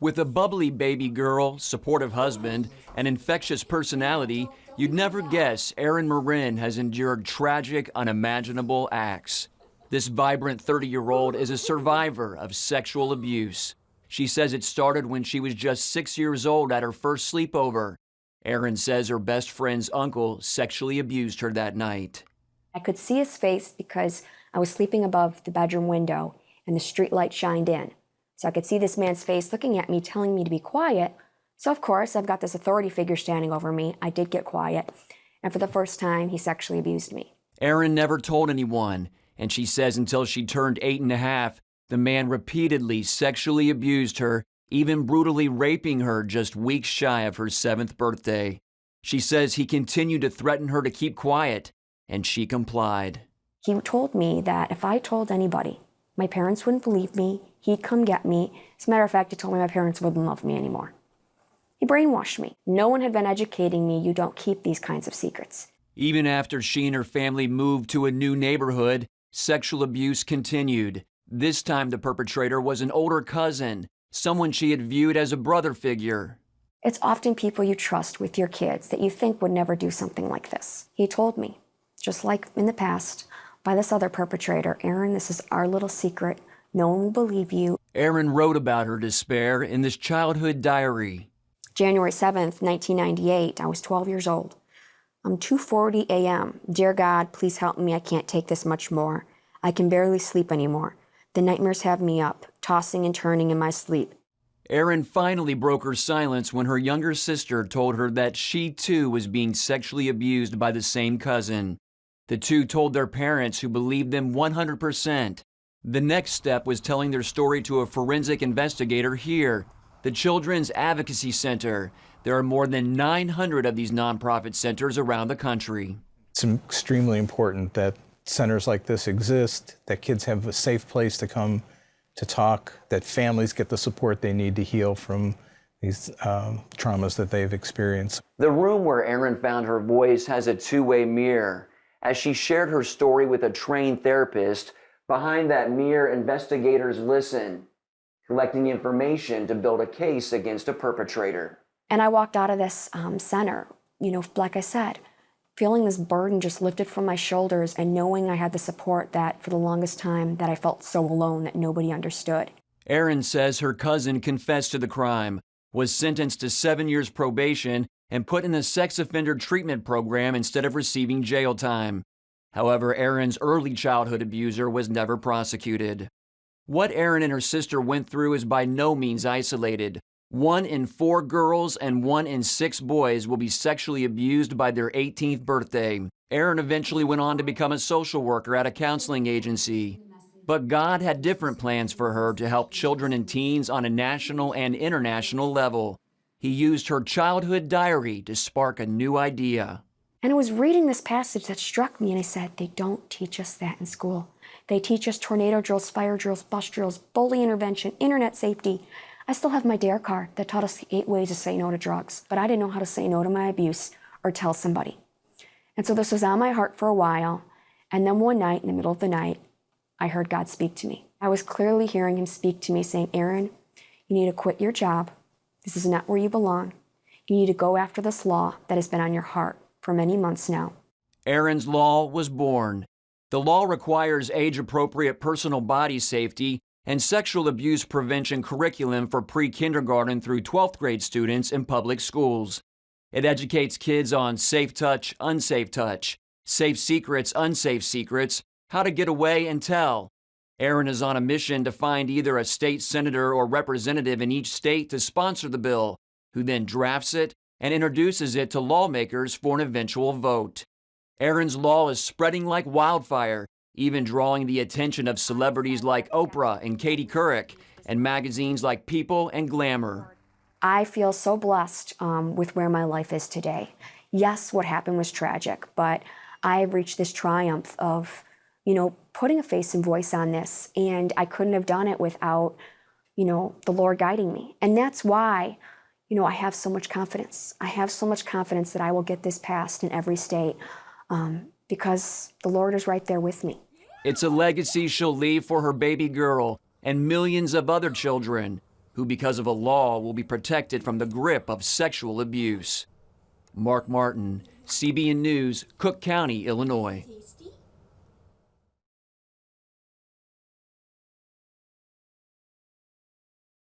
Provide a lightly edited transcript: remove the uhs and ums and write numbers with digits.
With a bubbly baby girl, supportive husband, and infectious personality, you'd never guess Erin Merryn has endured tragic, unimaginable acts. This vibrant 30-year-old is a survivor of sexual abuse. She says it started when she was just 6 years old at her first sleepover. Erin says her best friend's uncle sexually abused her that night. I could see his face because I was sleeping above the bedroom window and the street light shined in. So I could see this man's face looking at me, telling me to be quiet. So of course, I've got this authority figure standing over me. I did get quiet. And for the first time, he sexually abused me. Erin never told anyone, and she says until she turned 8.5, the man repeatedly sexually abused her, even brutally raping her just weeks shy of her 7th birthday. She says he continued to threaten her to keep quiet, and she complied. He told me that if I told anybody, my parents wouldn't believe me, he'd come get me. As a matter of fact, he told me my parents wouldn't love me anymore. He brainwashed me. No one had been educating me, you don't keep these kinds of secrets. Even after she and her family moved to a new neighborhood, sexual abuse continued. This time the perpetrator was an older cousin, someone she had viewed as a brother figure. It's often people you trust with your kids that you think would never do something like this. He told me, just like in the past, by this other perpetrator, Erin, this is our little secret. No one will believe you. Erin wrote about her despair in this childhood diary. January 7th, 1998, I was 12 years old. 2:40 a.m. Dear God, please help me. I can't take this much more. I can barely sleep anymore. The nightmares have me up, tossing and turning in my sleep. Erin finally broke her silence when her younger sister told her that she too was being sexually abused by the same cousin. The two told their parents, who believed them 100%. The next step was telling their story to a forensic investigator here, the Children's Advocacy Center. There are more than 900 of these nonprofit centers around the country. It's extremely important that centers like this exist, that kids have a safe place to come to talk, that families get the support they need to heal from these traumas that they've experienced. The room where Erin found her voice has a two-way mirror. As she shared her story with a trained therapist, behind that mirror, investigators listen, collecting information to build a case against a perpetrator. And I walked out of this center, like I said, feeling this burden just lifted from my shoulders and knowing I had the support that for the longest time that I felt so alone that nobody understood. Erin says her cousin confessed to the crime, was sentenced to 7 years probation, and put in a sex offender treatment program instead of receiving jail time. However, Erin's early childhood abuser was never prosecuted. What Erin and her sister went through is by no means isolated. 1 in 4 girls and 1 in 6 boys will be sexually abused by their 18th birthday. Erin eventually went on to become a social worker at a counseling agency. But God had different plans for her to help children and teens on a national and international level. He used her childhood diary to spark a new idea. And I was reading this passage that struck me, and I said, they don't teach us that in school. They teach us tornado drills, fire drills, bus drills, bully intervention, internet safety. I still have my DARE card that taught us the 8 ways to say no to drugs, but I didn't know how to say no to my abuse or tell somebody. And so this was on my heart for a while, and then one night, in the middle of the night, I heard God speak to me. I was clearly hearing him speak to me saying, Erin, you need to quit your job. This is not where you belong. You need to go after this law that has been on your heart for many months now. Erin's law was born. The law requires age-appropriate personal body safety and sexual abuse prevention curriculum for pre-kindergarten through 12th grade students in public schools. It educates kids on safe touch, unsafe touch, safe secrets, unsafe secrets, how to get away and tell. Erin is on a mission to find either a state senator or representative in each state to sponsor the bill, who then drafts it and introduces it to lawmakers for an eventual vote. Erin's law is spreading like wildfire, even drawing the attention of celebrities like Oprah and Katie Couric, and magazines like People and Glamour. I feel so blessed with where my life is today. Yes, what happened was tragic, but I have reached this triumph of, putting a face and voice on this, and I couldn't have done it without, the Lord guiding me. And that's why, I have so much confidence. I have so much confidence that I will get this passed in every state because the Lord is right there with me. It's a legacy she'll leave for her baby girl and millions of other children. who because of a law will be protected from the grip of sexual abuse. Mark Martin, CBN News, Cook County, Illinois.